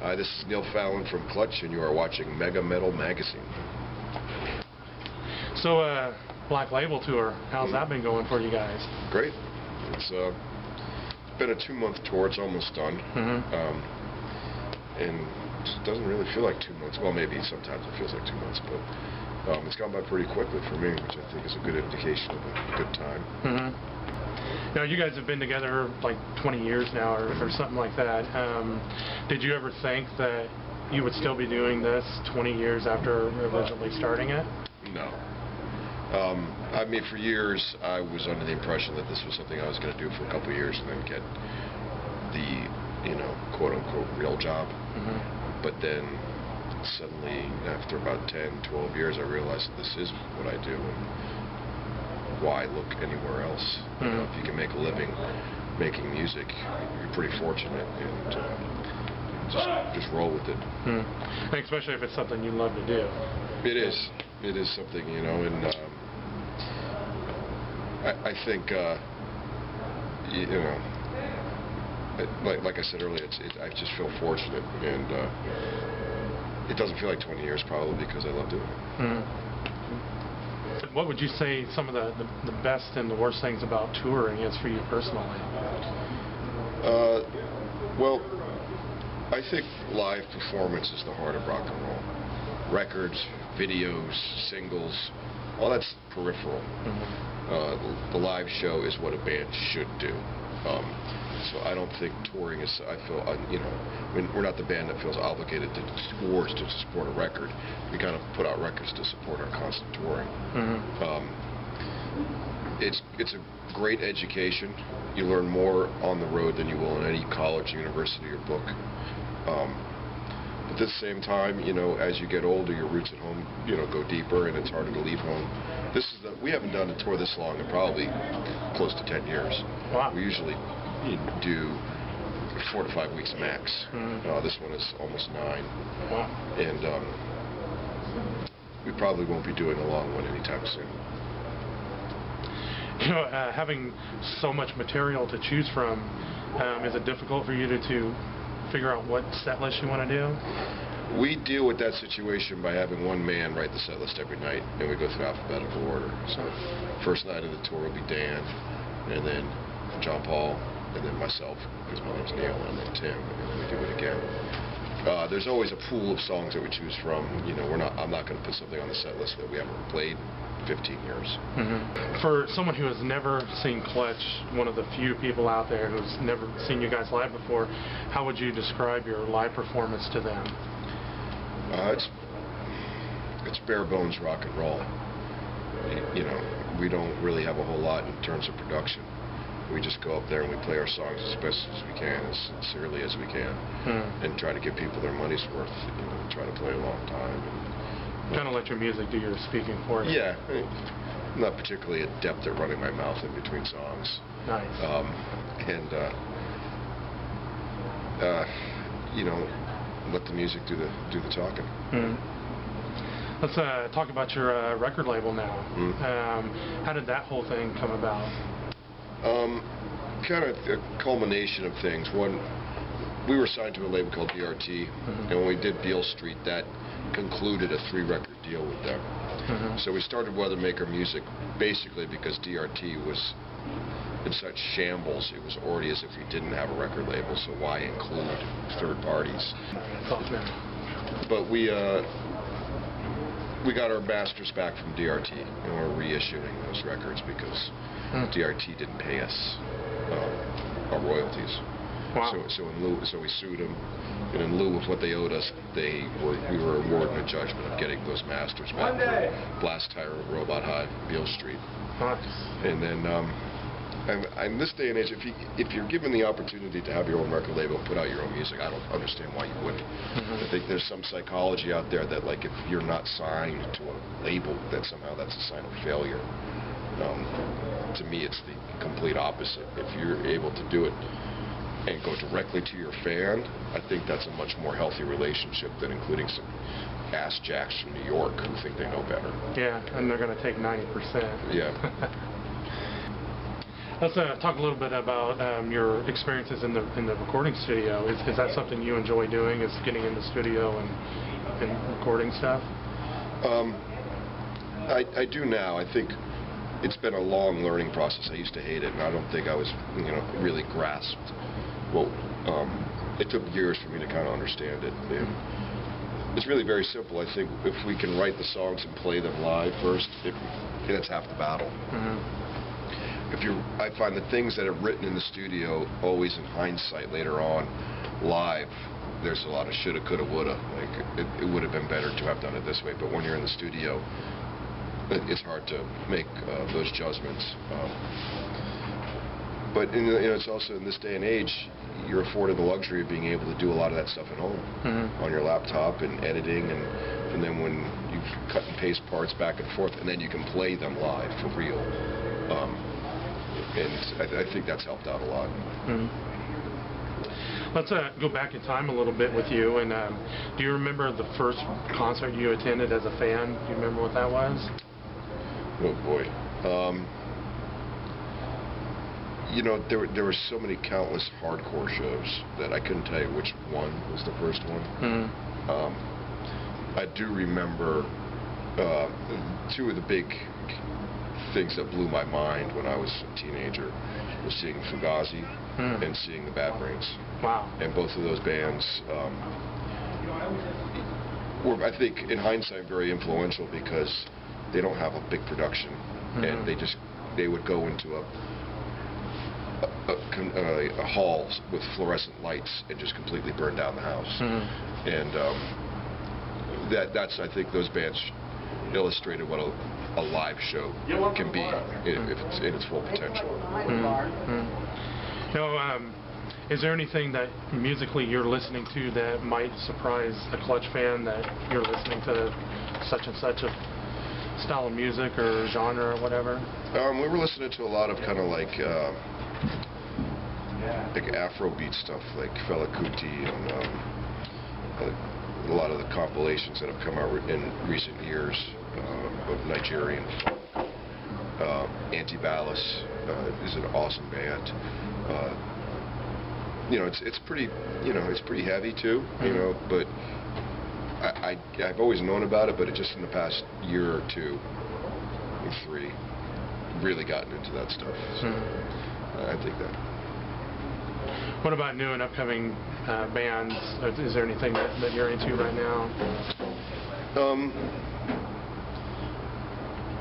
Hi, this is Neil Fallon from Clutch, and you are watching Mega Metal Magazine. So, Black Label tour, how's that been going for you guys? Great. It's been a 2-month tour. It's almost done. And it doesn't really feel like 2 months. Well, maybe sometimes it feels like 2 months, but it's gone by pretty quickly for me, which I think is a good indication of a good time. Now, you guys have been together like 20 years now, or something like that. Did you ever think that you would still be doing this 20 years after originally starting it? No. I mean, for years, I was under the impression that this was something I was going to do for a couple of years and then get the, quote-unquote real job. But then suddenly, after about 10, 12 years, I realized that this is what I do. And why look anywhere else? If you can make a living making music, you're pretty fortunate, and just roll with it. Especially if it's something you love to do. It is. It is something, and I think, like I said earlier, I just feel fortunate, and it doesn't feel like 20 years probably because I love doing it. What would you say some of the best and the worst things about touring is for you personally? Well, I think live performance is the heart of rock and roll. Records, videos, singles, all that's peripheral. The live show is what a band should do. So I don't think touring is, I feel, we're not the band that feels obligated to tour to support a record. We kind of put out records to support our constant touring. It's a great education. You learn more on the road than you will in any college, university, or book. But at the same time, as you get older, your roots at home, go deeper, and it's harder to leave home. We haven't done a tour this long in probably close to 10 years. Wow. We usually do 4 to 5 weeks max. This one is almost 9. Wow. And we probably won't be doing a long one anytime soon. Having so much material to choose from, is it difficult for you to figure out what set list you want to do? We deal with that situation by having one man write the set list every night, and we go through alphabetical order. So first night of the tour will be Dan, and then John Paul, and then myself, because my name's Neil, and then Tim, and then we do it again. There's always a pool of songs that we choose from. I'm not going to put something on the set list that we haven't played 15 years. For someone who has never seen Clutch, one of the few people out there who's never seen you guys live before, how would you describe your live performance to them? It's bare bones rock and roll. We don't really have a whole lot in terms of production. We just go up there and we play our songs as best as we can, as sincerely as we can, and try to give people their money's worth. Try to play a long time. Kind of let your music do your speaking for you. Yeah, I'm not particularly adept at running my mouth in between songs. Nice. Let the music do the talking. Let's talk about your record label now. How did that whole thing come about? Kind of a culmination of things. One, we were signed to a label called DRT, and when we did Beale Street, that concluded a 3-record deal with them. So we started Weathermaker Music basically because DRT was in such shambles. It was already as if we didn't have a record label, so why include third parties? But we got our masters back from DRT, and we're reissuing those records because DRT didn't pay us our royalties. Wow. So we sued them, and in lieu of what they owed us, we were awarded a judgment of getting those masters back for Blast Tire and Robot Hive, Beale Street. And then, in this day and age, if you're given the opportunity to have your own record label, put out your own music, I don't understand why you wouldn't. I think there's some psychology out there that, like, if you're not signed to a label, that somehow that's a sign of failure. To me, it's the complete opposite. If you're able to do it and go directly to your fan, I think that's a much more healthy relationship than including some ass jacks from New York who think they know better. Yeah, and they're going to take 90%. Yeah. Let's talk a little bit about your experiences in the recording studio. Is that something you enjoy doing? Is getting in the studio and recording stuff? I do now. I think it's been a long learning process. I used to hate it, and I don't think I was, really grasped. Well, it took years for me to kind of understand it. And it's really very simple. I think if we can write the songs and play them live first, that's half the battle. I find the things that are written in the studio, always in hindsight later on, live, there's a lot of shoulda, coulda, woulda. Like it would have been better to have done it this way. But when you're in the studio, it's hard to make those judgments. But it's also in this day and age, you're afforded the luxury of being able to do a lot of that stuff at home on your laptop and editing, and then when you cut and paste parts back and forth, and then you can play them live for real. And I think that's helped out a lot. Let's go back in time a little bit with you. And do you remember the first concert you attended as a fan? Do you remember what that was? Oh boy. There were so many countless hardcore shows that I couldn't tell you which one was the first one. I do remember two of the big things that blew my mind when I was a teenager was seeing Fugazi and seeing the Bad Brains. Wow. And both of those bands were, I think, in hindsight, very influential because they don't have a big production, and they would go into a hall with fluorescent lights and just completely burn down the house. And that's, I think, those bands illustrated what a live show can be if it's in its full potential. Is there anything that musically you're listening to that might surprise a Clutch fan, that you're listening to such and such a style of music or genre or whatever? We were listening to a lot of kind of like Afrobeat stuff, like Fela Kuti, and a lot of the compilations that have come out in recent years of Nigerian folk. Antibalas is an awesome band. It's pretty, it's pretty heavy too, but I've always known about it, but it just in the past year or two or three really gotten into that stuff. So I think that. What about new and upcoming bands? Is there anything that you're into right now?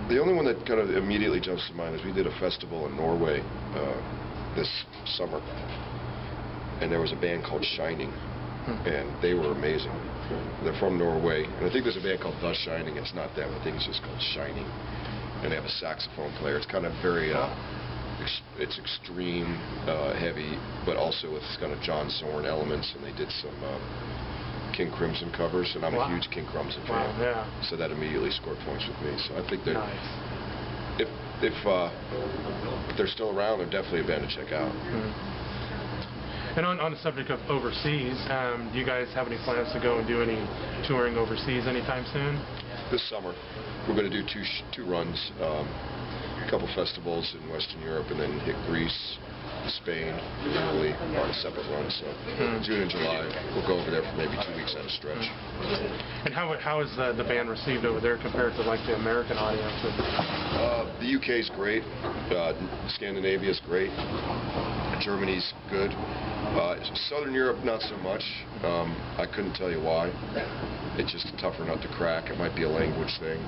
The only one that kind of immediately jumps to mind is we did a festival in Norway this summer, and there was a band called Shining, and they were amazing. They're from Norway, and I think there's a band called The Shining. It's not them. I think it's just called Shining, and they have a saxophone player. It's kind of very, it's extreme, heavy, but also with kind of John Zorn elements, and they did some King Crimson covers, and I'm a huge King Crimson fan, so that immediately scored points with me. So I think that if they're still around, they're definitely a band to check out. And on the subject of overseas, do you guys have any plans to go and do any touring overseas anytime soon? This summer, we're going to do two runs, a couple festivals in Western Europe, and then hit Greece, Spain, Italy on a separate run. So June and July, we'll go over there for maybe 2 weeks at a stretch. And how is the band received over there compared to like the American audience? The UK is great. Scandinavia is great. Germany's good. Southern Europe, not so much. I couldn't tell you why. It's just a tougher nut to crack. It might be a language thing.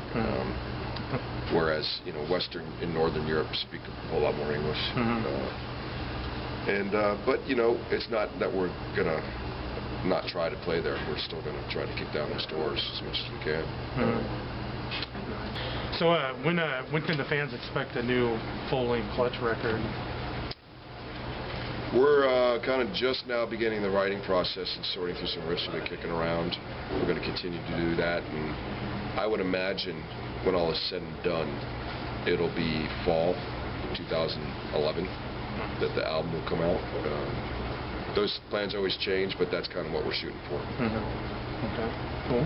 Whereas, Western and Northern Europe speak a whole lot more English. But, it's not that we're going to not try to play there. We're still going to try to kick down those doors as much as we can. So when can the fans expect a new full-length Clutch record? We're kind of just now beginning the writing process and sorting through some riffs we've been kicking around. We're going to continue to do that, and I would imagine when all is said and done, it'll be fall 2011 that the album will come out. Those plans always change, but that's kind of what we're shooting for. Okay, cool.